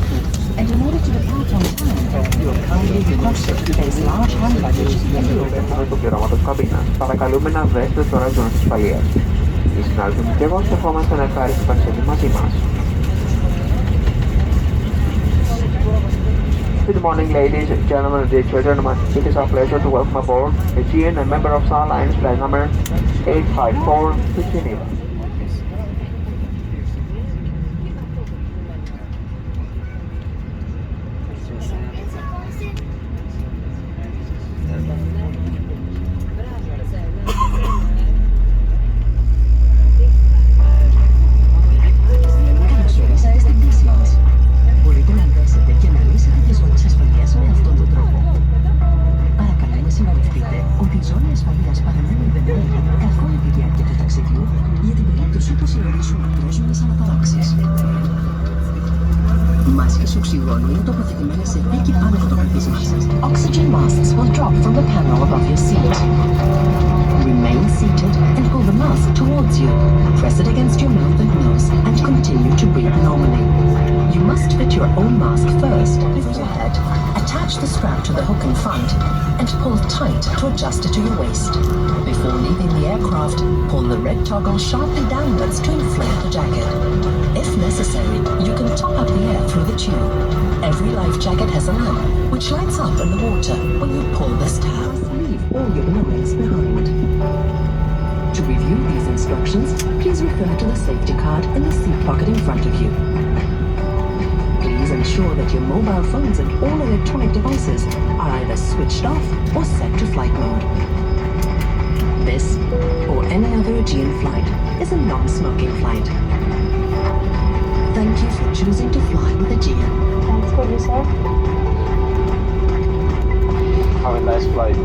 ports, and in order to depart on time, you are kindly requested to place large hand luggage in the overhead. του πληρώματος καμπίνας. Παρακαλούμε να βρέσετε τώρα ζώνες ασφαλείας. Οι συνάδελφοι μου και εγώ στεφόμαστε ένα ευχάριστο ταξίδι μαζί μας. Good morning, ladies, gentlemen, and dear children. It is our pleasure to welcome aboard Aegean, a member of Star Alliance flight number 854 to Geneva. Μπορείτε να δέσετε και να λύσετε τις ζώνες ασφαλείας με αυτόν τον τρόπο. Παρακαλούμε συμβουλευτείτε ότι η ζώνη ασφαλείας παραμένει δεδομένη καθ' όλη τη διάρκεια του ταξιδιού για την περίπτωση που συναντήσουν απρόσμενες αναταράξεις. Μάσκες οξυγόνου είναι τοποθετημένες σε πίκη πάνω από το καθίσμα σας. Oxygen masks will drop from the panel above your seat. Remain seated and pull the mask towards you. Press it against your mouth and nose and continue to breathe normally. You must fit your own mask first before your head. Attach the strap to the hook in front and pull tight to adjust it to your waist. Before leaving the aircraft, pull the red toggle sharply downwards to inflate the jacket. If necessary, you can top up the air through the tube. Every life jacket has a lamp which lights up in the water when you pull this tab. Leave all your belongings behind. To review these instructions, please refer to the safety card in the seat pocket in front of you. Please ensure that your mobile phones and all electronic devices are either switched off or set to flight mode. This, or any other Aegean flight, is a non-smoking flight. Thank you for choosing to fly with Aegean. Thanks for you, sir. Have a nice flight.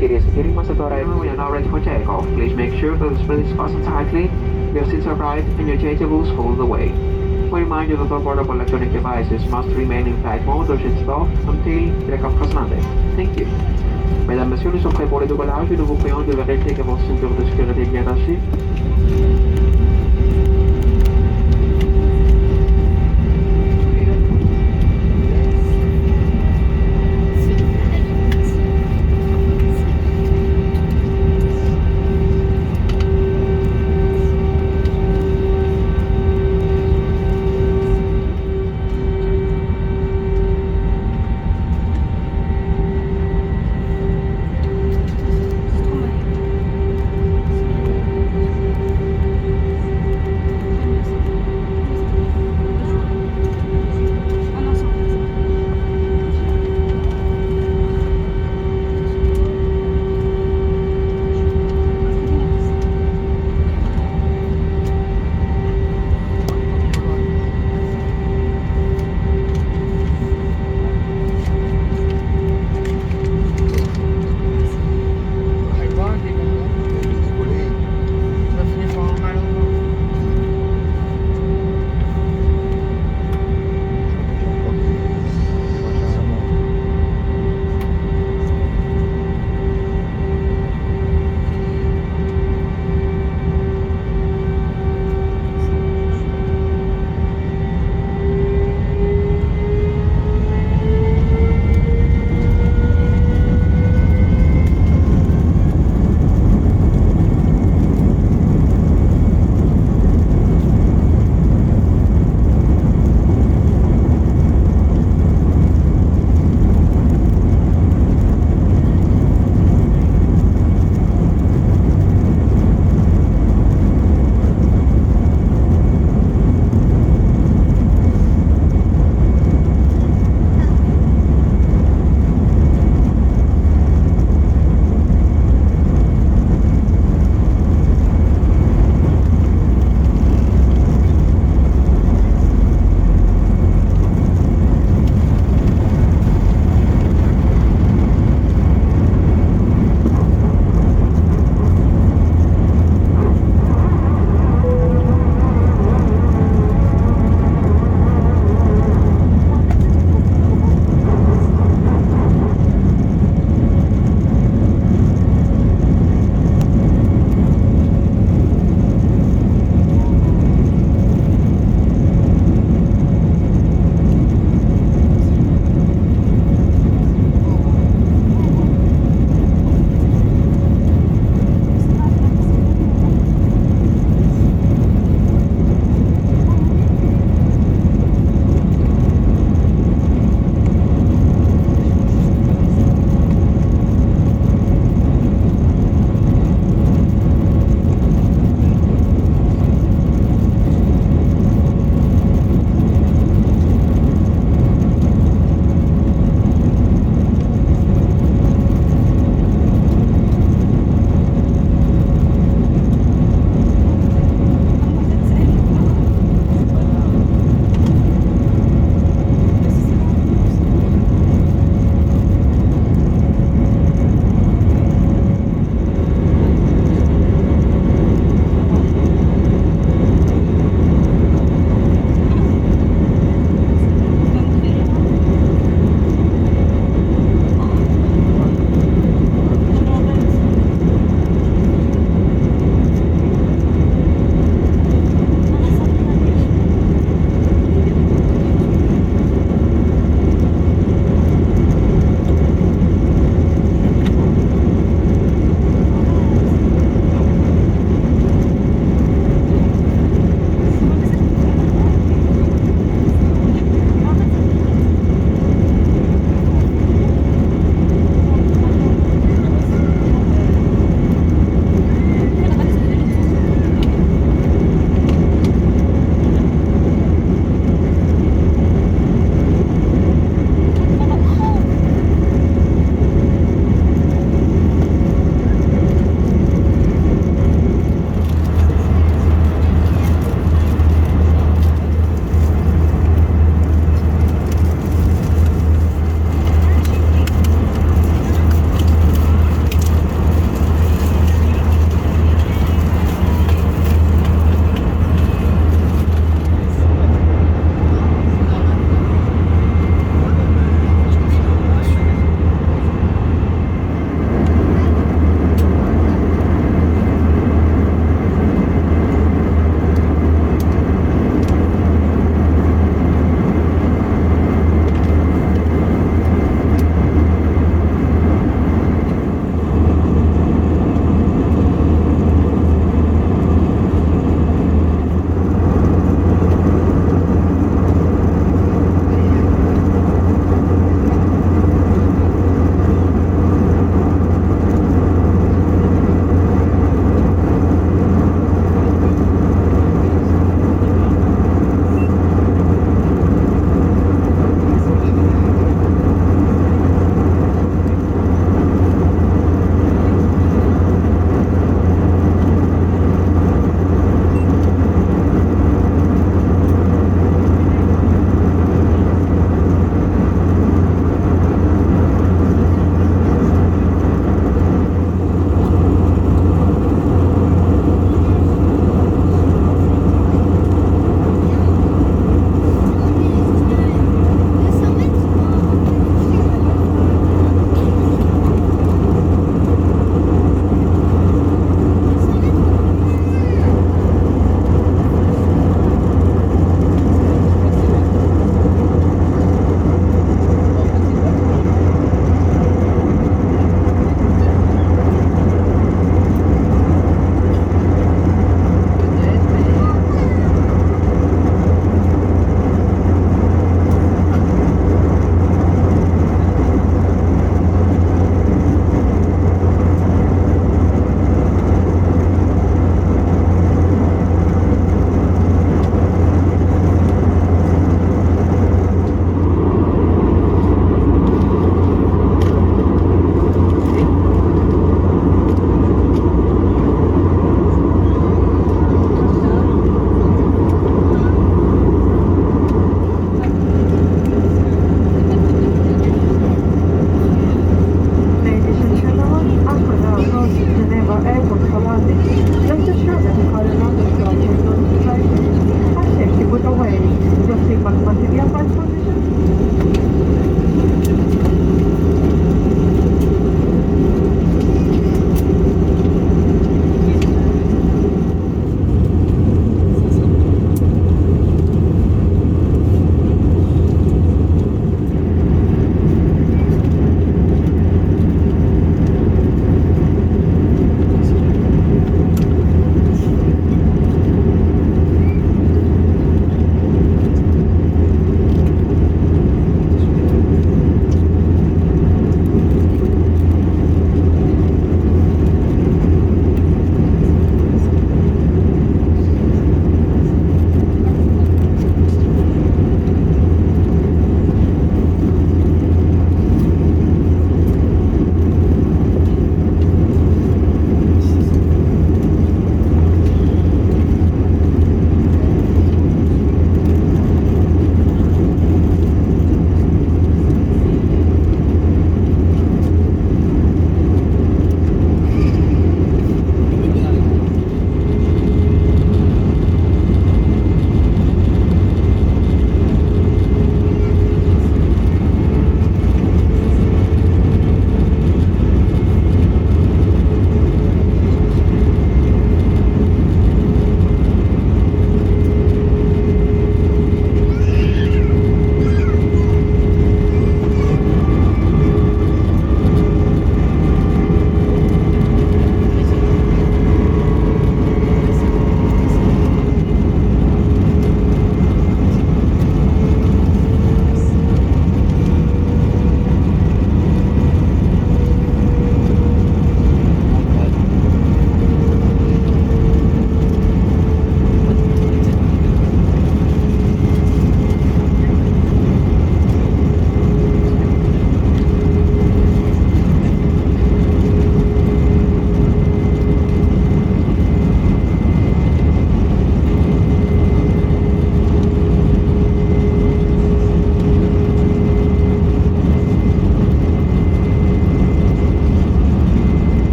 Κυρίες και κύριοι, είμαστε τώρα έτοιμοι. We are now ready for takeoff. Please make sure that the seat is fastened tightly, your seats are right, and your changeables hold the way. We remind you that all portable electronic devices must remain in flight mode or switched off until takeoff has landed. Thank you. Mesdames, Messieurs, nous sommes prêts pour le décollage et nous vous prions de vérifier que votre ceinture de sécurité est bien attachée.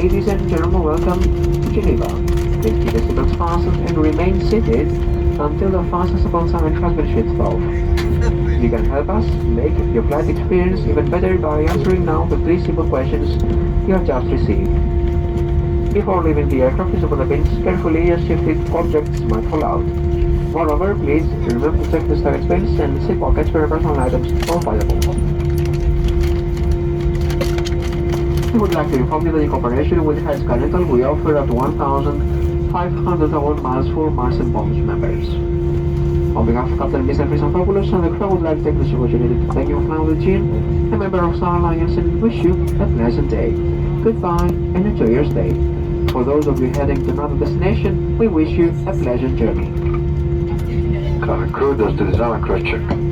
Ladies and gentlemen, welcome to Geneva. Please keep your seatbelts fastened and remain seated until the fastest seatbelt sign has been switched off. You can help us make your flight experience even better by answering now the 3 simple questions you have just received. Before leaving the aircraft, please open the bins carefully as shifted objects might fall out. Moreover, please remember to check the storage bins and zip pockets where personal items are valuable. We would like to inform you that in cooperation with Hertz Car Rental, we offer up to 1,500 award miles for Mars and Bonus members. On behalf of Captain Mr. Christopopoulos and the crew, I would like to take this opportunity to thank you for flying with Jean, a member of Star Alliance, and wish you a pleasant day. Goodbye and enjoy your stay. For those of you heading to another destination, we wish you a pleasant journey. Cabin crew does the design and crash check.